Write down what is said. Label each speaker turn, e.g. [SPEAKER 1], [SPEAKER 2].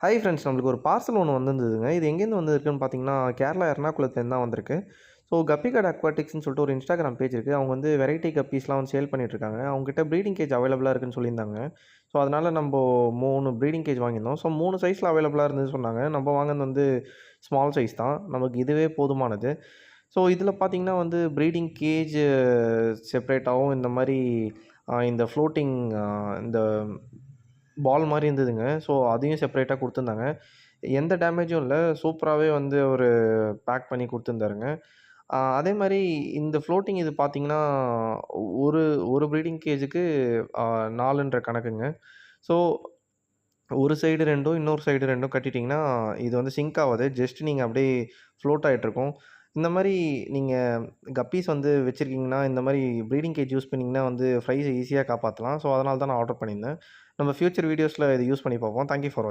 [SPEAKER 1] Hi friends, நம்மளுக்கு ஒரு parcel ஒன்று வந்திருந்ததுங்க. இது எங்கேருந்து வந்திருக்குன்னு பார்த்தீங்கன்னா, கேரளா எர்ணாகுளத்துலேருந்து தான் வந்திருக்கு. ஸோ கப்பிகார்டு அக்வாட்டிக்ஸ்ன்னு சொல்லிட்டு ஒரு இன்ஸ்டாகிராம் பேஜ் இருக்குது. அவங்க வந்து வெரைட்டி கப்பீஸ்லாம் வந்து சேல் பண்ணிட்டுருக்காங்க. அவங்ககிட்ட ப்ரீடிங் கேஜ் அவைலபிளாக இருக்குன்னு சொல்லியிருந்தாங்க. ஸோ அதனால் நம்ப 3 ப்ரீடிங் கேஜ் வாங்கியிருந்தோம். ஸோ 3 சைஸில் அவைலபிளாக இருந்ததுன்னு சொன்னாங்க. நம்ம வாங்கினது வந்து ஸ்மால் சைஸ் தான். நமக்கு இதுவே போதுமானது. ஸோ இதில பார்த்தீங்கன்னா வந்து ப்ரீடிங் கேஜ் செப்பரேட்டாவும் இந்த மாரி இந்த ஃப்ளோட்டிங் இந்த பால் மாரி இருந்ததுங்க. ஸோ அதையும் செப்பரேட்டா குடுத்துருந்தாங்க. எந்த டேமேஜும் இல்ல. சூப்பராவே வந்து அவரு பேக் பண்ணி குடுத்துருந்தாருங்க. அதே மாரி இந்த ஃப்ளோட்டிங் இது பார்த்தீங்கன்னா, ஒரு ஒரு ப்ரீடிங் கேஜுக்கு 4ன்ற கணக்குங்க. ஸோ ஒரு சைடு 2ம், இன்னொரு சைடு 2ம் கட்டிட்டீங்கன்னா, இது வந்து சிங்க் ஆவாது. ஜஸ்ட் நீங்க அப்படியே ஃப்ளோட் ஆயிட்டுருக்கும். இந்த மாரி நீங்க கப்பீஸ் வந்து வச்சிருக்கீங்கன்னா, இந்த மாரி ப்ரீடிங் கேஜ் யூஸ் பண்ணீங்கன்னா வந்து ஃப்ரைஸ ஈஸியா காப்பாத்தலாம். ஸோ அதனால தான் நான் ஆர்டர் பண்ணியிருந்தேன். நம்ம ஃபியூச்சர் வீடியோஸ்ல இத யூஸ் பண்ணி பார்ப்போம். Thank you for